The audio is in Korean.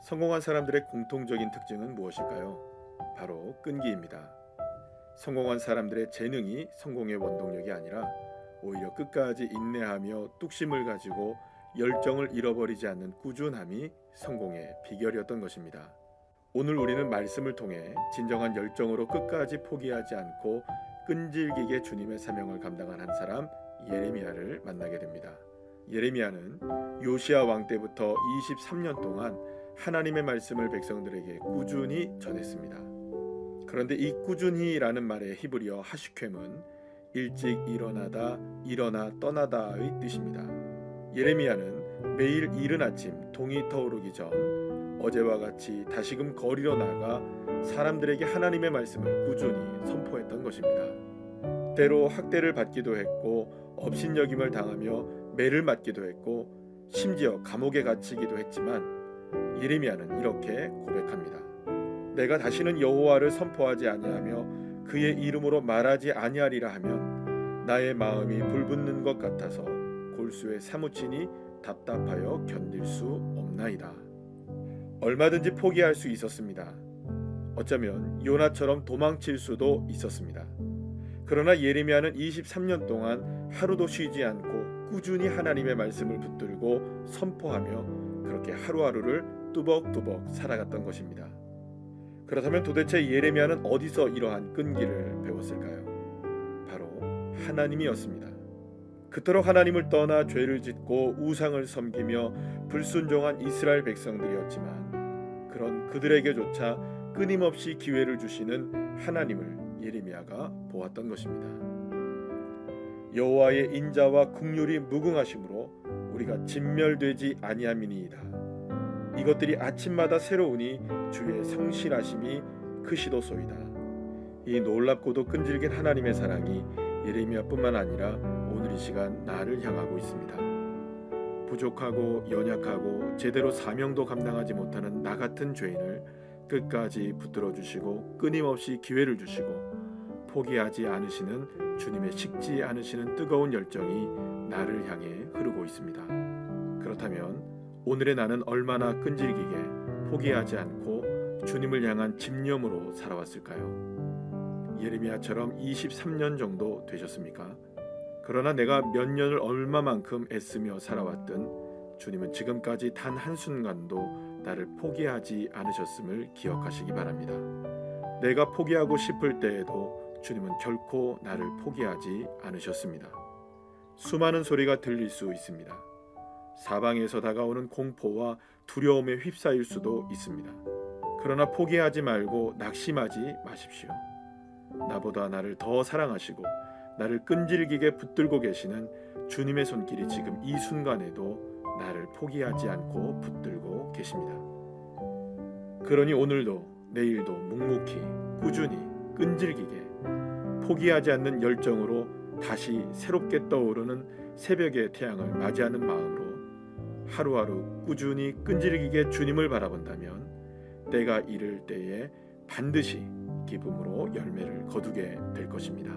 성공한 사람들의 공통적인 특징은 무엇일까요? 바로 끈기입니다. 성공한 사람들의 재능이 성공의 원동력이 아니라 오히려 끝까지 인내하며 뚝심을 가지고 열정을 잃어버리지 않는 꾸준함이 성공의 비결이었던 것입니다. 오늘 우리는 말씀을 통해 진정한 열정으로 끝까지 포기하지 않고 끈질기게 주님의 사명을 감당한 한 사람 예레미야를 만나게 됩니다. 예레미야는 요시야 왕 때부터 23년 동안 하나님의 말씀을 백성들에게 꾸준히 전했습니다. 그런데 이 꾸준히라는 말의 히브리어 하시켐은 일찍 일어나다, 일어나 떠나다의 뜻입니다. 예레미야는 매일 이른 아침 동이 터오르기 전 어제와 같이 다시금 거리로 나가 사람들에게 하나님의 말씀을 꾸준히 선포했던 것입니다. 때로 학대를 받기도 했고 업신여김을 당하며 매를 맞기도 했고 심지어 감옥에 갇히기도 했지만 예레미야는 이렇게 고백합니다. 내가 다시는 여호와를 선포하지 아니하며 그의 이름으로 말하지 아니하리라 하면 나의 마음이 불붙는 것 같아서 골수에 사무치니 답답하여 견딜 수 없나이다. 얼마든지 포기할 수 있었습니다. 어쩌면 요나처럼 도망칠 수도 있었습니다. 그러나 예레미야는 23년 동안 하루도 쉬지 않고 꾸준히 하나님의 말씀을 붙들고 선포하며 그렇게 하루하루를 뚜벅뚜벅 살아갔던 것입니다. 그렇다면 도대체 예레미야는 어디서 이러한 끈기를 배웠을까요? 바로 하나님이었습니다. 그토록 하나님을 떠나 죄를 짓고 우상을 섬기며 불순종한 이스라엘 백성들이었지만 그런 그들에게조차 끊임없이 기회를 주시는 하나님을 예레미야가 보았던 것입니다. 여호와의 인자와 긍휼이 무궁하심으로 우리가 진멸되지 아니함이니이다. 이것들이 아침마다 새로우니 주의 성실하심이 크시도소이다. 이 놀랍고도 끈질긴 하나님의 사랑이 예레미야뿐만 아니라 오늘 이 시간 나를 향하고 있습니다. 부족하고 연약하고 제대로 사명도 감당하지 못하는 나 같은 죄인을 끝까지 붙들어 주시고 끊임없이 기회를 주시고 포기하지 않으시는 주님의 식지 않으시는 뜨거운 열정이 나를 향해 흐르고 있습니다. 그렇다면 오늘의 나는 얼마나 끈질기게 포기하지 않고 주님을 향한 집념으로 살아왔을까요? 예레미야처럼 23년 정도 되셨습니까? 그러나 내가 몇 년을 얼마만큼 애쓰며 살아왔든 주님은 지금까지 단 한순간도 나를 포기하지 않으셨음을 기억하시기 바랍니다. 내가 포기하고 싶을 때에도 주님은 결코 나를 포기하지 않으셨습니다. 수많은 소리가 들릴 수 있습니다. 사방에서 다가오는 공포와 두려움에 휩싸일 수도 있습니다. 그러나 포기하지 말고 낙심하지 마십시오. 나보다 나를 더 사랑하시고 나를 끈질기게 붙들고 계시는 주님의 손길이 지금 이 순간에도 나를 포기하지 않고 붙들고 계십니다. 그러니 오늘도 내일도 묵묵히 꾸준히 끈질기게 포기하지 않는 열정으로 다시 새롭게 떠오르는 새벽의 태양을 맞이하는 마음으로 하루하루 꾸준히 끈질기게 주님을 바라본다면 때가 이를 때에 반드시 기쁨으로 열매를 거두게 될 것입니다.